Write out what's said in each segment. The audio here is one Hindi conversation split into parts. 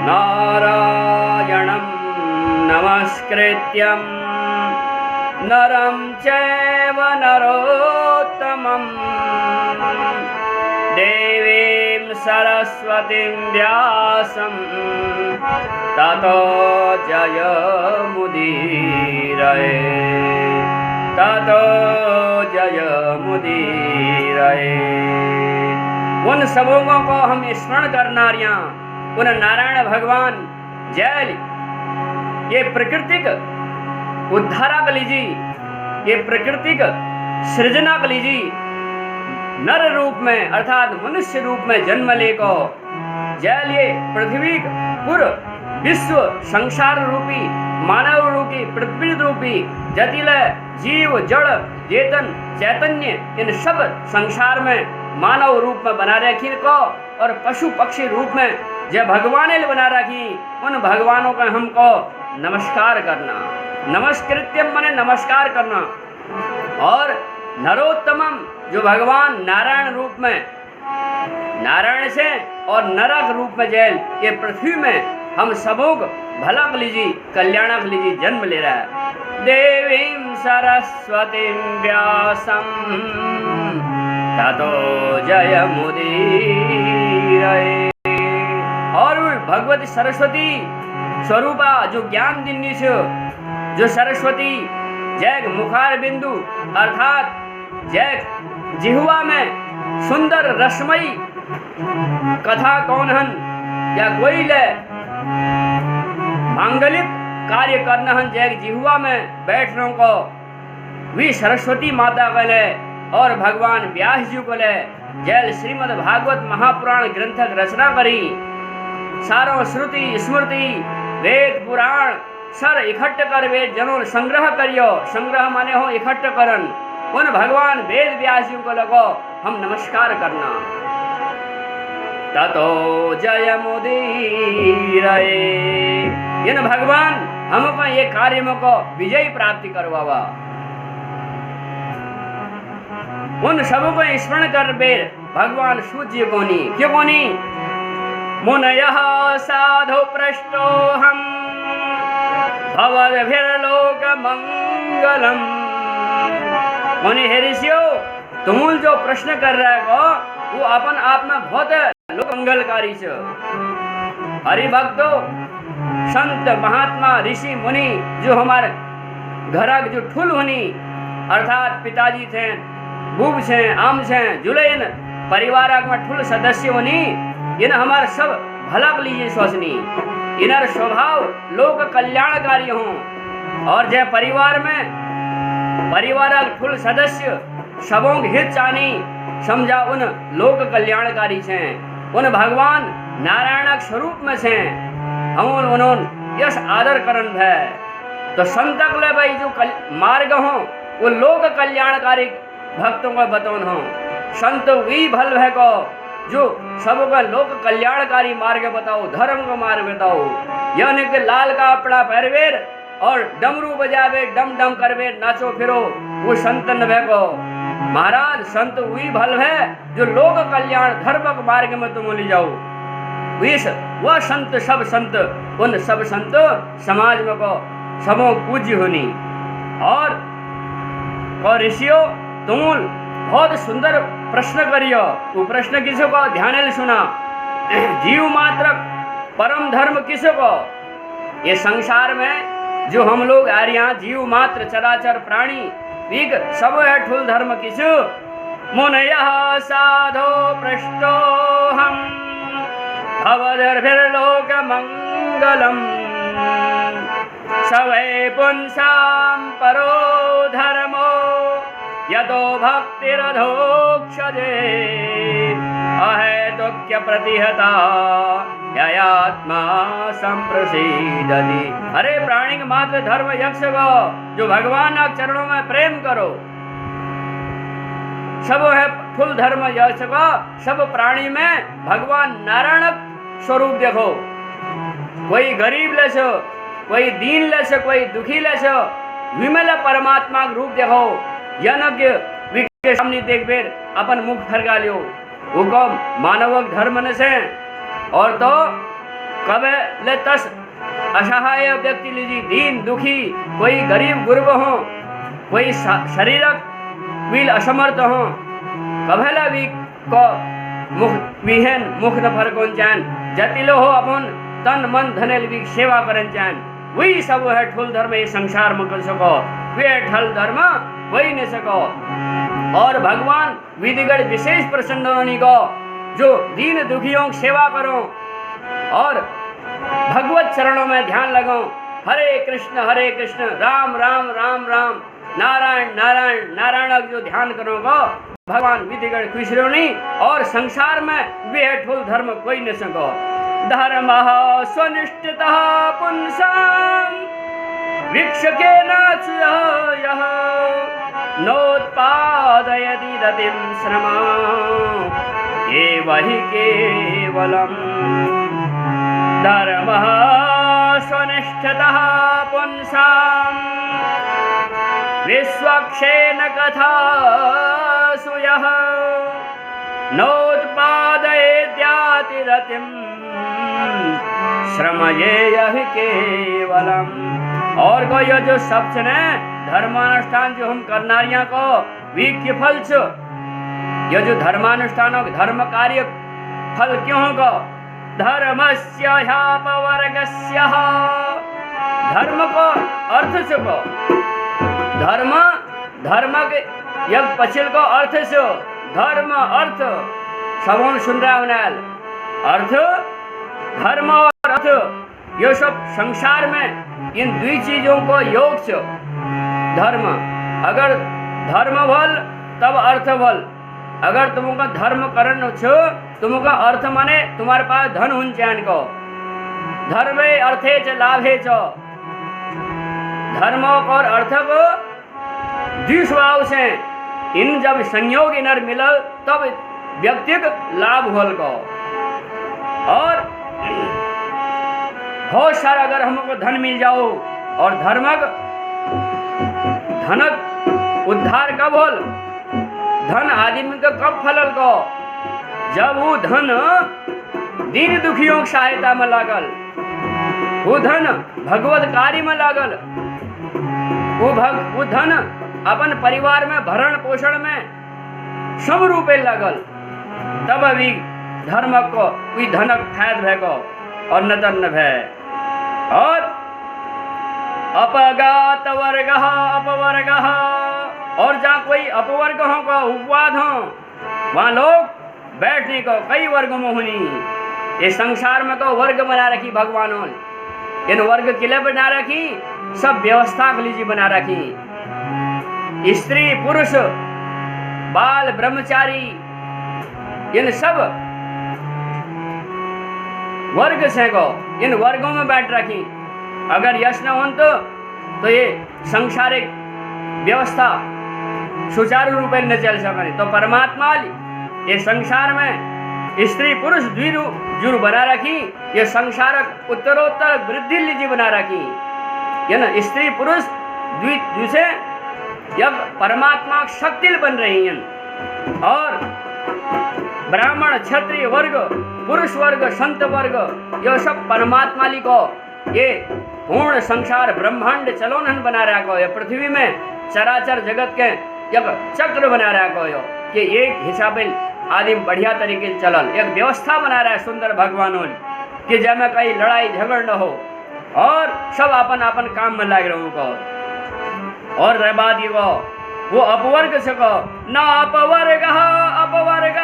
नारायणं नमस्कृत्यं नरं चैव नरोत्तमं देवीं सरस्वतीं व्यासं ततो जयमुदीरये ततो जयमुदीरये। उन सबों को हम स्मरण करनारियां उन नारायण भगवान जय ये प्राकृतिक उद्धारा कलीजी, ये प्राकृतिक सृजना कलीजी नर रूप में अर्थात मनुष्य रूप में जन्म लेको जैल ये पृथ्वी पुर विश्व संसार रूपी मानव रूपी पृथ्वी रूपी जटिल जीव जड़ चेतन चैतन्य इन सब संसार में मानव रूप में बना रखी को और पशु पक्षी रूप में जो भगवान ने बना रखी उन भगवानों का हमको नमस्कार करना। नमस्कृत्यम माने नमस्कार करना। और नरोत्तमम जो भगवान नारायण रूप में नारायण से और नरक रूप में जैल ये पृथ्वी में हम सबों को भला लीजिए कल्याणक लीजिए जन्म ले रहा है। देवीं सरस्वतीं व्यासं ततो जयमुदीरये। और भगवती सरस्वती स्वरूपा जो ज्ञान दिन्नी से जो सरस्वती जय मुखार बिंदु अर्थात जय जिह्वा में सुंदर रसमयी कथा कौन हन या कोई ले मांगलिक कार्य करना हन जय जिह्वा में बैठने को वी सरस्वती माता को ले और भगवान व्यास जी को ले जय श्रीमद् भागवत महापुराण ग्रंथक रचना करी। सारो श्रुति स्मृति वेद पुराण सर इकट्ठ कर वेद जनों संग्रह करियो। संग्रह माने हो इकट्ठ करन। उन भगवान वेद व्यास जी को लगो हम नमस्कार करना। ततो जयमुदीरये। इन भगवान हमको ये कार्य को विजय प्राप्ति करवावा। उन सबको स्मरण कर बेर भगवान सूर्य कोनी क्यों कोनी मुनयः साधु पृष्ठो हम भवद्भिर्लोक मंगलम। मुनि ऋषियों तुम जो प्रश्न कर रहे हो वो अपन आप में बहुत लोक मंगलकारी छ। हरि भक्तों संत महात्मा ऋषि मुनि जो हमारे घर जो ठुल होनी अर्थात पिताजी थे बूब छे आम छे जुलेन परिवार में ठुल सदस्य होनी इन हमारे सब भला लीजिए सोचनी इनर स्वभाव लोक कल्याणकारी हों। और जय परिवार में परिवार ठुल सदस्य सबों हित चानी समझा उन लोक कल्याणकारी छे उन भगवान नारायण स्वरूप में छे हम उन्होंने यश आदर करन है। तो संतक ले भाई जो मार्ग हो वो लोक कल्याणकारी भक्तों को बतौन हो। संत वही भल है को जो सबका लोक कल्याणकारी मार्ग बताओ धर्म का मार्ग बताओ। यानी कि लाल का अपना पैरवेर और डमरू बजावे डम डम करवे नाचो फिरो वो संत न को महाराज संत वही भल है जो लोक कल्याण धर्म के मार्ग में तुम ले जाओ। वह संत सब संत उन सब संत समाज में को सबों पूज्य होनी। और ऋषियों तुम बहुत सुंदर प्रश्न करियो। वो प्रश्न किसो को ध्यान से सुना। जीव मात्र परम धर्म किसो को ये संसार में जो हम लोग आर्या जीव मात्र चराचर प्राणी विग सब है ठुल धर्म किसु मुनयः साधो पृष्ठो हम भवद्भिर्लोक मंगलम सवै पुंसां परो धर्मो यतो भक्तिरधोक्षजे अहेतुक्य प्रतिहता ययात्मा संप्रसीदति। अरे प्राणी मात्र धर्म यक्ष गो जो भगवान चरणों में प्रेम करो सब है फुल धर्म यक्ष गो सब प्राणी में भगवान नारायण स्वरूप देखो। कोई गरीब ले सो कोई दीन ले सो कोई दुखी ले सो विमल परमात्मा रूप देखो। यज्ञ के सामने देख बेर अपन मुख फरगा लियो वो को मानव धर्म न से। और तो कब ले तस असहाय व्यक्ति लीजी दीन दुखी, कोई गरीब गुरब हो, कोई शरीरक विल असमर्थ हो, कभला भी को मुख विहन मुख न फरकोन चान, जतिलो हो अपन तन मन धनेल भी सेवा करन चान, वही सब है ठुल धर्म ये संसार में कर सको, वे ठल धर्म वही न सको। और भगवान विधिगढ़ विशेष प्रसन्न होने को, जो दीन दुखियों की सेवा करो और भगवत चरणों में ध्यान लगाओ, हरे कृष्ण राम राम राम राम नारायण नारायण नारायण जो ध्यान करोगे भगवान विधिगढ़ खुश नहीं, और संसार में वे ठुल धर्म कोई न सको। धर्म स्वनिष्ठतः पुंसां वीक्षके नाच यः नोत्पादयति दतिं श्रमा एव हि केवलम्। धर्मः स्वनिष्ठतः पुंसां विश्वक्षेण कथासु यः नोत्पादयेद्याति रतिं श्रमयेय हि केवलम्। और को ये जो शब्द ने धर्मानुष्ठान जो हम करनारियां को वीक्य फल छ, ये जो धर्मानुष्ठानों धर्म कार्य फल क्यों को धर्मस्य ह्यापवर्गस्य, धर्म को अर्थ से को धर्म धर्म के यज्ञ पछिल को अर्थ से धर्म अर्थ सबों सुन रहा है, अर्थ धर्म और अर्थ ये सब संसार में इन दो चीजों को योग से धर्म, अगर धर्म बल तब अर्थ बल, अगर तुमको धर्म करन छो तुमको अर्थ माने तुम्हारे पास धन हुन चैन को, धर्मे अर्थे च लाभे च, धर्म और अर्थ को द्विस्वभाव से इन जब संयोग इनर मिलल तब व्यक्तिक लाभ होल को। और बहुत सारा अगर हमको धन मिल जाओ और धर्मक धनक उद्धार कब होल, धन आदमी का कब फलल को, जब वो धन दीन दुखियों की सहायता में लागल, वो धन भगवत कार्य में लागल, वो धन अपन परिवार में भरण पोषण में सब रूपे लागल, तब अभी धर्म को कोई धनक फायद भय को और नतन न भय। और अपगात वर्ग अपवर्ग, और जहाँ कोई अपवर्ग हो का उपवाद हो वहाँ लोग बैठने को कई वर्ग में होनी, ये संसार में को वर्ग बना रखी भगवानों, इन वर्ग किले बना रखी, सब व्यवस्था के लिए बना रखी, स्त्री पुरुष बाल ब्रह्मचारी इन सब वर्ग से को इन वर्गों में बैठ रखी। अगर यश न हो तो ये सांसारिक व्यवस्था सुचारू रूप में न चल सके। तो परमात्मा ये संसार में स्त्री पुरुष द्विजु बना रखी, ये संसारक उत्तरोत्तर वृद्धि लीजी बना रखी, ये ना स्त्री पुरुष द्विसे जब परमात्मा शक्ति बन रही हैं। और ब्राह्मण क्षत्रिय वर्ग पुरुष वर्ग संत वर्ग ये सब परमात्मा ली को ये पूर्ण संसार ब्रह्मांड चलोनन बना रहा को, ये पृथ्वी में चराचर जगत के एक चक्र बना रहा को, कि एक हिसाब आदमी बढ़िया तरीके से चलल, एक व्यवस्था बना रहा है सुंदर भगवानों कि जब कहीं लड़ाई झगड़ न हो और सब अपन अपन काम में लग रहे को। और रह बात ये को वो अपवर्ग से को न अपवर्ग अपवर्ग,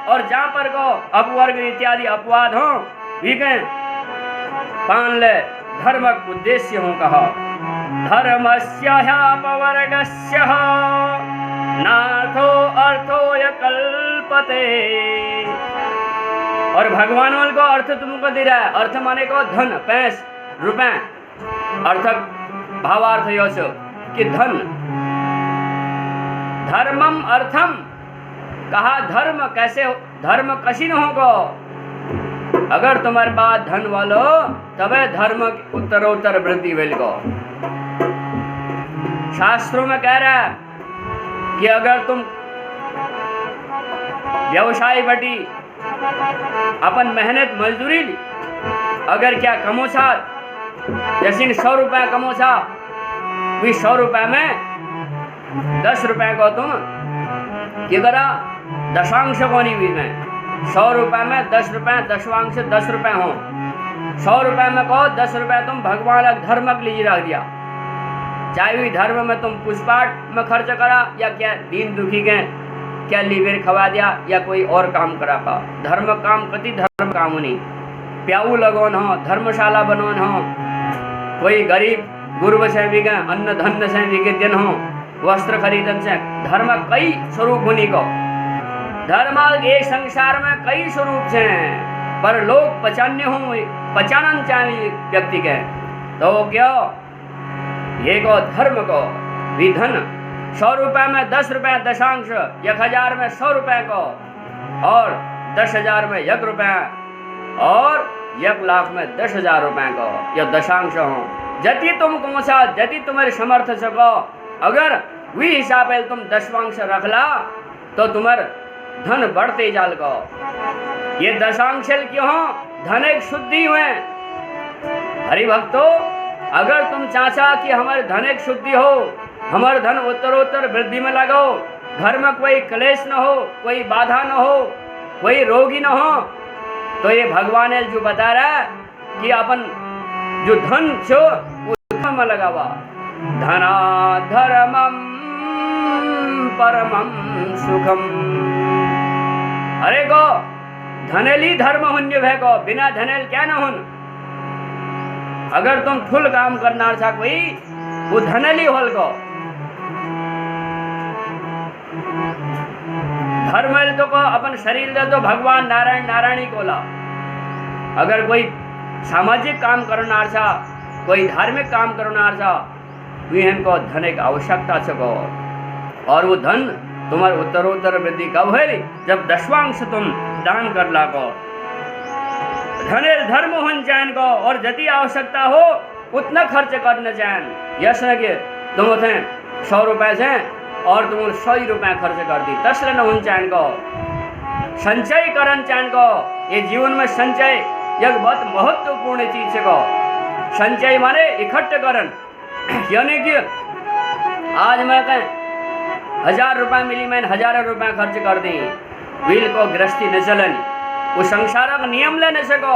और जहाँ पर को अपवर्ग इत्यादि अपवाद हो वीके पान ले धर्मक उद्देश्य हो कहा धर्मस्य ह्यापवर्गस्य नार्थो अर्थो य कल्पते। और भगवान को अर्थ तुमको दे रहा है, अर्थ माने को धन पैस रुपए, अर्थ भावार्थ योश कि धन, धर्मम अर्थम कहा धर्म कैसे हो, धर्म कसी न होगो, अगर तुम्हारे पास धन वालो तबे धर्म उत्तरोत्तर वृद्धि वेल को। शास्त्रों में कह रहा है कि अगर तुम व्यवसाय बटी अपन मेहनत मजदूरी अगर क्या कमो छा, जैसे 100 रुपया कमो छा, वी 100 रुपया में 10 रुपया को तुम क्या करा, दशांश कोनी भी में 100 रुपया में 10 रुपया, दशवांश 10 रुपया हो। 100 रुपया में कहो 10 रुपया तुम भगवान धर्म के लिए रख दिया, चाहे भी धर्म में तुम पुष्पाट में खर्च करा या क्या दीन दुखी के क्या लीवर खवा दिया या कोई और काम करा पा। धर्म काम कति धर्म काम नहीं, प्याऊ लगोन हो, धर्मशाला बनोन हो, कोई गरीब गुरु से भी गए अन्न धन से भी के दिन हो, वस्त्र खरीदन से। धर्म कई स्वरूप होनी को, धर्म एक संसार में कई स्वरूप से, पर लोग पचान्य हो, पचानन चाहिए व्यक्ति के तो क्या ये को धर्म को विधन। 100 रुपया में 10 रुपया दशांश, 1000 में 100 रुपया को, और 10,000 में 1 रुपया, और 1 लाख में 10,000 रुपया को, यह दशांश हो। जति तुम कौसा जति तुम्हारे समर्थ सको, अगर वी हिसाब है तुम दशवांश रखला तो तुम्हारे धन बढ़ते जाल को। ये दशांश क्यों हो, धन एक शुद्धि हुए। हरि भक्तों, अगर तुम चाचा कि हमारे धन एक शुद्धि हो, हमारे धन उत्तरोत्तर वृद्धि में लगो, घर में कोई क्लेश न हो, कोई बाधा न हो, कोई रोगी न हो, तो ये भगवान जो बता रहा है कि अपन जो धन छो वो धर्म में लगावा। धना धर्मम परमम सुखम। अरे गो धनेली धर्म हुन्य भय को, बिना धनेल क्या न हुन। अगर तुम फुल काम करना था कोई वो धनेली होल को। धर्म तो को अपन शरीर दे तो भगवान नारायण नारायणी को ला। अगर कोई सामाजिक काम करना था, कोई धार्मिक काम करना था, विहन को धन एक आवश्यकता छको। और वो धन तुम्हारे उत्तरोत्तर वृद्धि कब है, जब दशवांश तुम दान कर ला को। धने धर्म होन चैन को, और जति आवश्यकता हो उतना खर्च करने चैन। यश न कि तुम थे 100 रुपए से और तुम 100 रुपया खर्च कर दी, तस्ल न होन चैन को। संचय करन चैन को। ये जीवन में संचय एक बहुत महत्वपूर्ण चीज को। संचय माने इकट्ठ करन, यानी कि आज मैं कहें 1000 रुपया मिली, मैंने 1000 रुपया खर्च कर दी, बिल को गृहस्थी न चलन। वो संसार का नियम लेने से को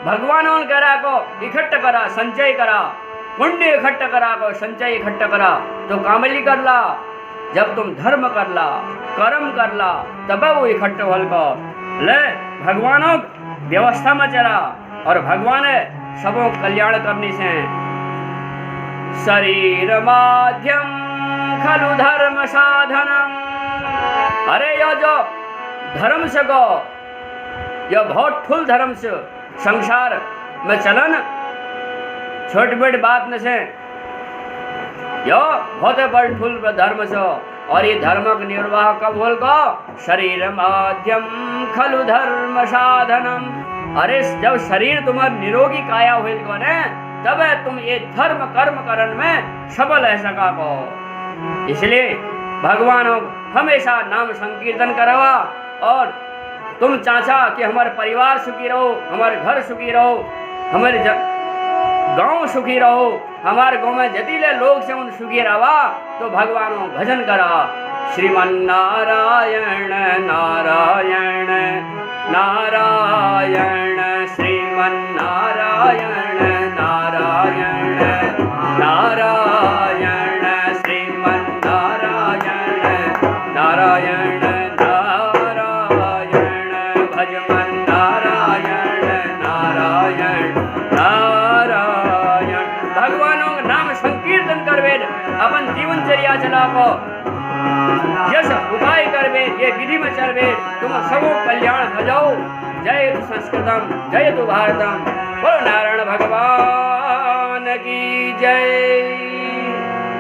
भगवान करा को इकट्ठ करा, संचय करा, पुण्य इकट्ठ करा को, संचय इकट्ठ करा तो कामली कर ला। जब तुम धर्म कर ला, कर्म कर ला, तब वो इकट्ठ होल को ले भगवानों व्यवस्था में चला। और भगवान सबों कल्याण करने से शरीर माध्यम खलु धर्म साधनम। अरे यो जो धर्म से को, यह बहुत फुल धर्म से संसार में चलन, छोटी बड़ी बात न से, यो बहुत बड़ फुल धर्म से। और ये धर्म का निर्वाह कब होल को, शरीर माध्यम खलु धर्म साधनम। अरे जब शरीर तुम्हारा निरोगी काया हुई को ने, तब तुम ये धर्म कर्म करण में सफल है सका को। इसलिए भगवानों हमेशा नाम संकीर्तन करवा। और तुम चाचा कि हमारे परिवार सुखी रहो, हमारे घर सुखी रहो, हमारे गांव सुखी रहो, हमारे गांव में जतीले लोग से उन सुखी रहा, तो भगवानों भजन करा। श्रीमन नारायण नारायण नारायण, श्रीमन नारायण नारायण नारायण, श्रीमन नारायण नारायण नारायण, भजमन नारायण नारायण नारायण। भगवानों का नाम संकीर्तन करवे, अपन जीवनचर्या चला को, यश उपाय करवे, ये विधि में चलवे, तुम सबो कल्याण हो जाओ। जय तु संस्कृतम, जय तु भारतम। बोलो नारायण भगवान की जय।